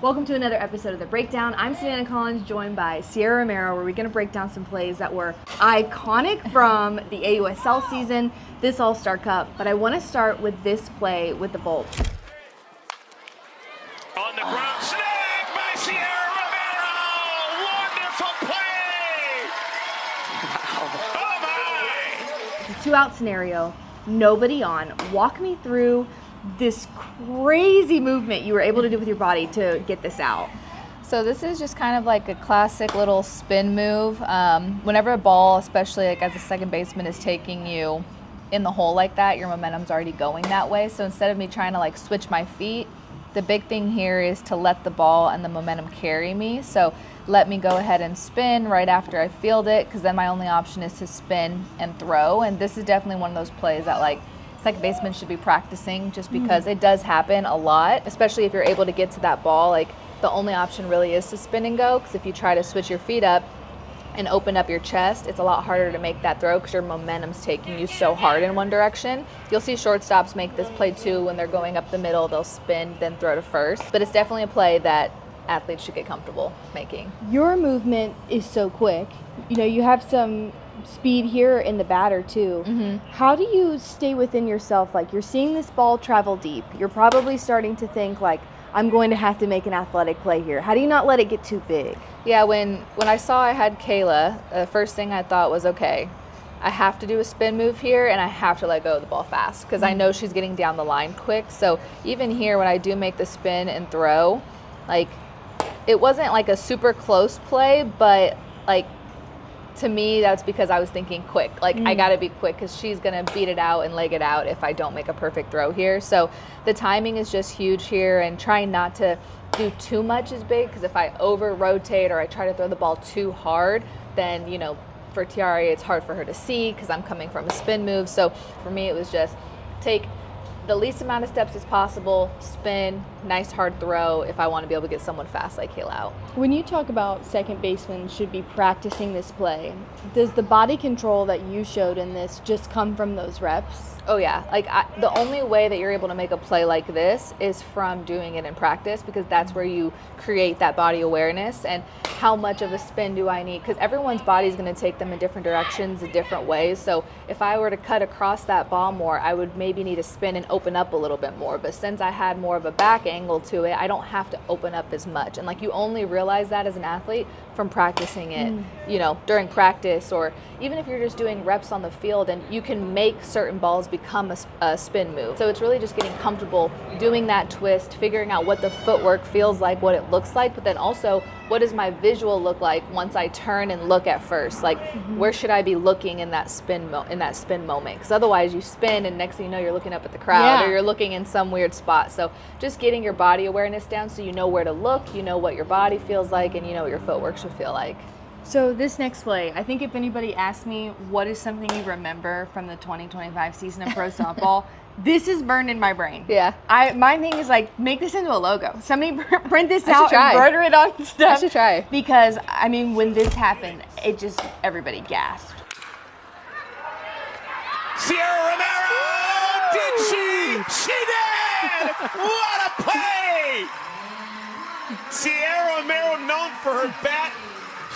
Welcome to another episode of The Breakdown. I'm Savanna Collins, joined by Sierra Romero, where we're going to break down some plays that were iconic from the AUSL season, this All-Star Cup. But I want to start with this play with the Bolts. On the ground, snagged by Sierra Romero! Wonderful play! Oh my! It's a two-out scenario, nobody on. Walk me through this crazy movement you were able to do with your body to get this out. So this is just kind of like a classic little spin move. Whenever a ball, especially like as a second baseman, is taking you in the hole like that, your momentum's already going that way. So instead of me trying to like switch my feet, the big thing here is to let the ball and the momentum carry me. So let me go ahead and spin right after I field it, because then my only option is to spin and throw. And this is definitely one of those plays that like second baseman should be practicing, just because it does happen a lot, especially if you're able to get to that ball. Like the only option really is to spin and go, because if you try to switch your feet up and open up your chest, it's a lot harder to make that throw because your momentum's taking you so hard in one direction. You'll see shortstops make this play too. When they're going up the middle, they'll spin, then throw to first. But it's definitely a play that athletes should get comfortable making. Your movement is so quick. You know, you have some speed here in the batter too. How do you stay within yourself? Like, you're seeing this ball travel deep. You're probably starting to think like, I'm going to have to make an athletic play here. How do you not let it get too big? Yeah, when I saw I had Kayla, the first thing I thought was, okay, I have to do a spin move here and I have to let go of the ball fast, because I know she's getting down the line quick. So even here, when I do make the spin and throw, like, it wasn't like a super close play, but like, to me, that's because I was thinking quick. Like, I got to be quick because she's going to beat it out and leg it out if I don't make a perfect throw here. So the timing is just huge here, and trying not to do too much is big, because if I over-rotate or I try to throw the ball too hard, then, you know, for Tiara, it's hard for her to see because I'm coming from a spin move. So for me, it was just take the least amount of steps as possible, spin, nice hard throw if I want to be able to get someone fast like Kayla out. When you talk about second basemen should be practicing this play, does the body control that you showed in this just come from those reps? Oh yeah, like the only way that you're able to make a play like this is from doing it in practice, because that's where you create that body awareness and how much of a spin do I need, because everyone's body is going to take them in different directions in different ways. So if I were to cut across that ball more, I would maybe need to spin and open up a little bit more. But since I had more of a back angle to it, I don't have to open up as much. And like, you only realize that as an athlete from practicing it, you know, during practice, or even if you're just doing reps on the field, and you can make certain balls become a spin move. So it's really just getting comfortable doing that twist, figuring out what the footwork feels like, what it looks like, but then also what does my visual look like once I turn and look at first? Like, where should I be looking in that spin moment? Because otherwise you spin and next thing you know, you're looking up at the crowd, or you're looking in some weird spot. So just getting your body awareness down so you know where to look, you know what your body feels like, and you know what your footwork should feel like. So this next play, I think if anybody asked me what is something you remember from the 2025 season of pro softball, this is burned in my brain. Yeah. My thing is like, make this into a logo. Somebody print this out, embroider it on stuff. I should try. Because, I mean, when this happened, it just, everybody gasped. Sierra Romero! Did she? She did! What a play! Sierra Romero, known for her bat,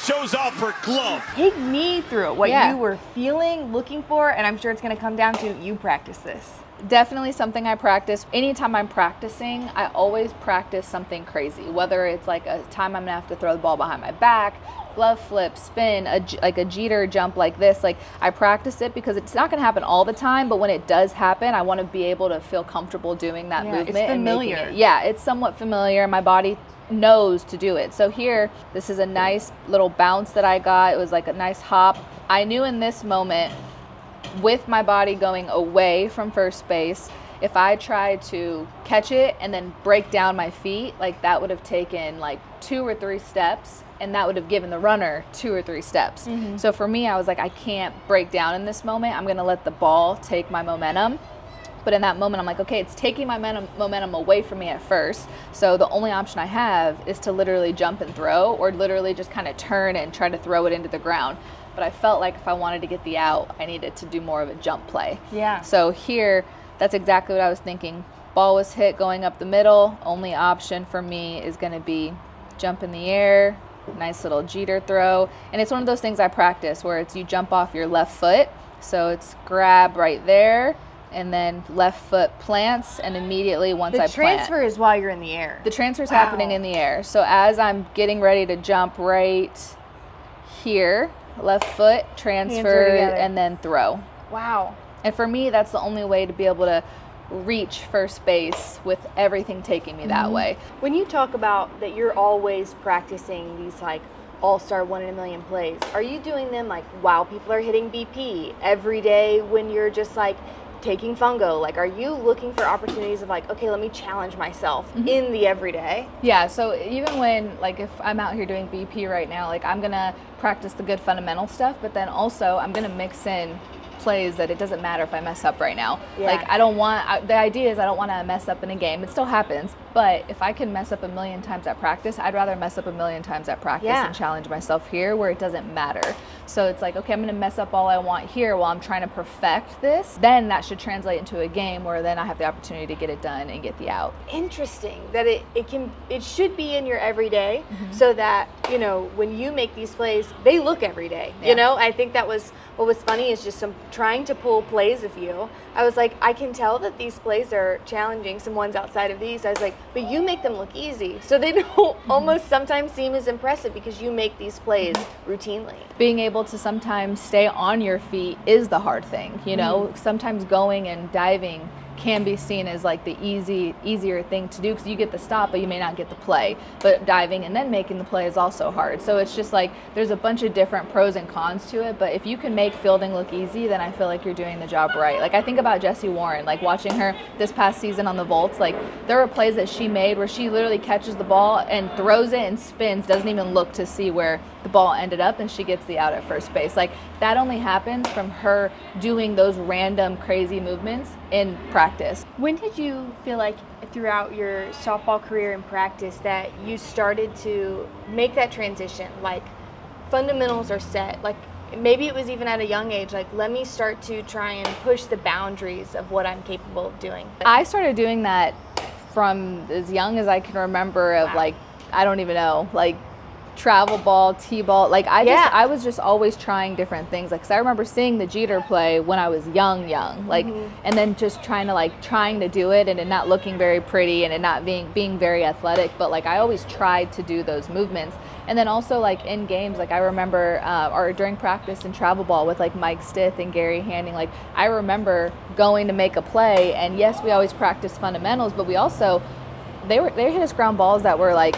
shows off her glove. Take me through it, what you were feeling, looking for, and I'm sure it's going to come down to you practice this. Definitely something I practice. Anytime I'm practicing, I always practice something crazy, whether it's like a time I'm gonna have to throw the ball behind my back, glove flip, spin, like a Jeter jump like this. Like, I practice it because it's not gonna happen all the time, but when it does happen, I want to be able to feel comfortable doing that movement. It's familiar. And making it, it's somewhat familiar. My body knows to do it. So here, this is a nice little bounce that I got. It was like a nice hop. I knew in this moment, with my body going away from first base, if I tried to catch it and then break down my feet, like, that would have taken like 2 or 3 steps, and that would have given the runner 2 or 3 steps. So for me, I was like, I can't break down in this moment. I'm gonna let the ball take my momentum. But in that moment, I'm like, okay, it's taking my momentum away from me at first. So the only option I have is to literally jump and throw, or literally just kind of turn and try to throw it into the ground. But I felt like if I wanted to get the out, I needed to do more of a jump play. Yeah. So here, that's exactly what I was thinking. ball was hit going up the middle, only option for me is going to be jump in the air, nice little jeter throw. And it's one of those things I practice where it's you jump off your left foot. So it's grab right there, and then left foot plants, and immediately once I plant. The transfer is while you're in the air. The transfer is happening in the air. So as I'm getting ready to jump right here, left foot, transfer, and then throw. Wow. And for me, that's the only way to be able to reach first base with everything taking me that way. When you talk about that you're always practicing these like all-star 1 in a million plays, are you doing them like while people are hitting BP every day when you're just like taking fungo? Like, are you looking for opportunities of like, okay, let me challenge myself in the everyday? Yeah, so even when, like, if I'm out here doing BP right now, like, I'm going to practice the good fundamental stuff, but then also I'm going to mix in plays that it doesn't matter if I mess up right now. Yeah. Like, I don't want, the idea is I don't want to mess up in a game. It still happens, but if I can mess up a million times at practice, I'd rather mess up a million times at practice and challenge myself here where it doesn't matter. So it's like, okay, I'm going to mess up all I want here while I'm trying to perfect this. Then that should translate into a game where then I have the opportunity to get it done and get the out. Interesting that it should be in your everyday so that, you know, when you make these plays, they look every day. You know, I think that was what was funny is just trying to pull plays of you. I was like, I can tell that these plays are challenging, some ones outside of these. I was like, but you make them look easy. So they don't almost sometimes seem as impressive because you make these plays routinely. Being able to sometimes stay on your feet is the hard thing, you know. Sometimes going and diving can be seen as like the easier thing to do because you get the stop but you may not get the play, but diving and then making the play is also hard. So it's just like there's a bunch of different pros and cons to it, but if you can make fielding look easy, then I feel like you're doing the job right. Like I think about Jessie Warren, like watching her this past season on the vaults, like there were plays that she made where she literally catches the ball and throws it and spins, doesn't even look to see where the ball ended up, and she gets the out at first base. Like that only happens from her doing those random crazy movements in practice. When did you feel like throughout your softball career in practice that you started to make that transition? Like fundamentals are set, like maybe it was even at a young age, like let me start to try and push the boundaries of what I'm capable of doing. I started doing that from as young as I can remember of like, I don't even know, like travel ball, T-ball, like I was just always trying different things. Like, 'cause I remember seeing the Jeter play when I was young, like, and then just trying to do it and it not looking very pretty and it not being very athletic, but like I always tried to do those movements. And then also like in games, like I remember, or during practice in travel ball with like Mike Stith and Gary Handing, like I remember going to make a play, and yes, we always practice fundamentals, but we also, they hit us ground balls that were like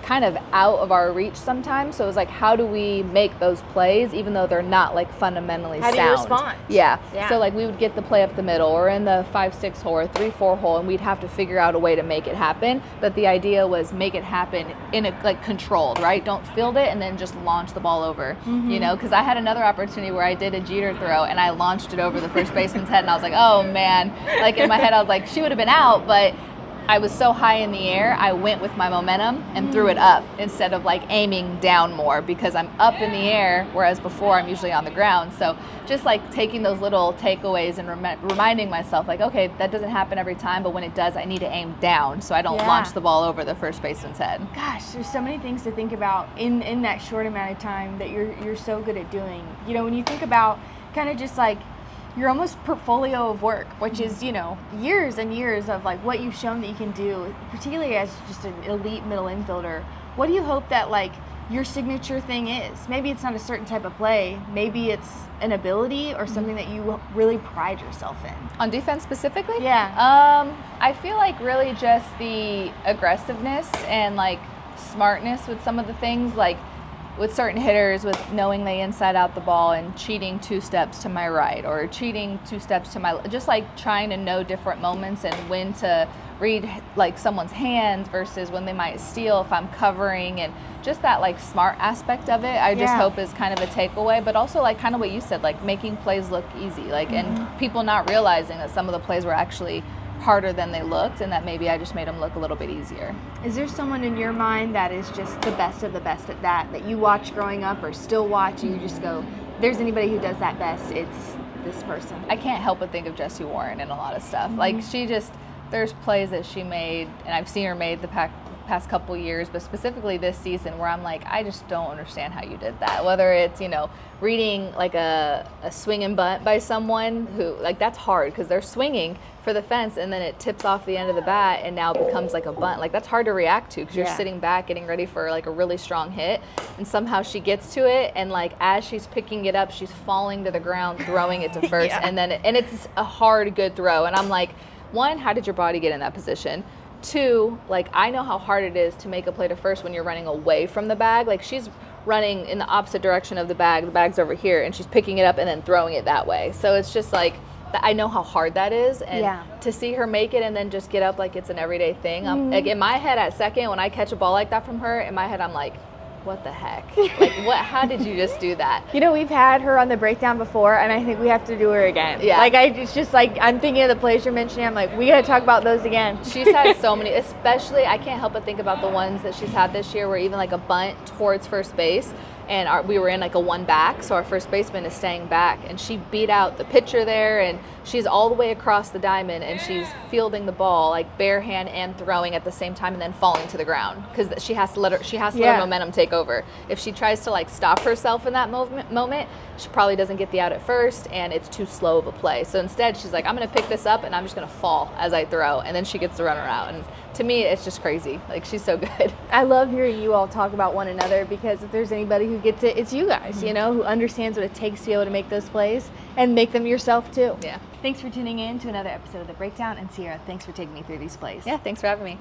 kind of out of our reach sometimes. So it was like, how do we make those plays even though they're not like fundamentally sound? How do you respond? Yeah. So like we would get the play up the middle or in the 5-6 hole or 3-4 hole, and we'd have to figure out a way to make it happen. But the idea was make it happen in a like controlled, right? Don't field it and then just launch the ball over, you know, because I had another opportunity where I did a Jeter throw and I launched it over the first baseman's head, and I was like, oh man, like in my head I was like, she would have been out, but I was so high in the air, I went with my momentum and threw it up instead of like aiming down more, because I'm up in the air, whereas before I'm usually on the ground. So just like taking those little takeaways and reminding myself like, okay, that doesn't happen every time, but when it does, I need to aim down so I don't launch the ball over the first baseman's head. Gosh, there's so many things to think about in that short amount of time that you're so good at doing. You know, when you think about kind of just like your almost portfolio of work, which is, you know, years and years of like what you've shown that you can do, particularly as just an elite middle infielder. What do you hope that like your signature thing is? Maybe it's not a certain type of play, maybe it's an ability or something that you really pride yourself in. On defense specifically? Yeah. I feel like really just the aggressiveness and like smartness with some of the things, like with certain hitters, with knowing they inside out the ball and cheating 2 steps to my right or cheating 2 steps to my, just like trying to know different moments and when to read like someone's hands versus when they might steal if I'm covering, and just that like smart aspect of it I just hope is kind of a takeaway. But also like kind of what you said, like making plays look easy, like and people not realizing that some of the plays were actually harder than they looked, and that maybe I just made them look a little bit easier. Is there someone in your mind that is just the best of the best at that you watched growing up or still watch and you just go, there's anybody who does that best, it's this person? I can't help but think of Jessie Warren in a lot of stuff. Like she just, there's plays that she made, and I've seen her made the past couple years, but specifically this season, where I'm like, I just don't understand how you did that. Whether it's, you know, reading like a swing and bunt by someone who, like, that's hard because they're swinging for the fence and then it tips off the end of the bat and now it becomes like a bunt. Like, that's hard to react to because you're sitting back getting ready for like a really strong hit, and somehow she gets to it, and like as she's picking it up, she's falling to the ground, throwing it to first, and then it's a hard, good throw. And I'm like, one, how did your body get in that position? Two, like, I know how hard it is to make a play to first when you're running away from the bag. Like, she's running in the opposite direction of the bag's over here, and she's picking it up and then throwing it that way. So it's just like, I know how hard that is, and to see her make it and then just get up like it's an everyday thing. Like, in my head at second, when I catch a ball like that from her, in my head I'm like, what the heck? Like, what? How did you just do that? You know, we've had her on the breakdown before, and I think we have to do her again. Yeah. Like, it's just like, I'm thinking of the plays you're mentioning. I'm like, we got to talk about those again. She's had so many, especially, I can't help but think about the ones that she's had this year where even like a bunt towards first base, and we were in like a one back, so our first baseman is staying back, and she beat out the pitcher there, and she's all the way across the diamond, and she's fielding the ball like bare hand and throwing at the same time, and then falling to the ground because she has to let her momentum take over. If she tries to like stop herself in that moment, she probably doesn't get the out at first, and it's too slow of a play. So instead, she's like, I'm going to pick this up, and I'm just going to fall as I throw, and then she gets the runner out. And to me, it's just crazy. Like, she's so good. I love hearing you all talk about one another, because if there's anybody who gets it, it's you guys, you know, who understands what it takes to be able to make those plays and make them yourself too. Yeah. Thanks for tuning in to another episode of The Breakdown, and Sierra, thanks for taking me through these plays. Yeah, thanks for having me.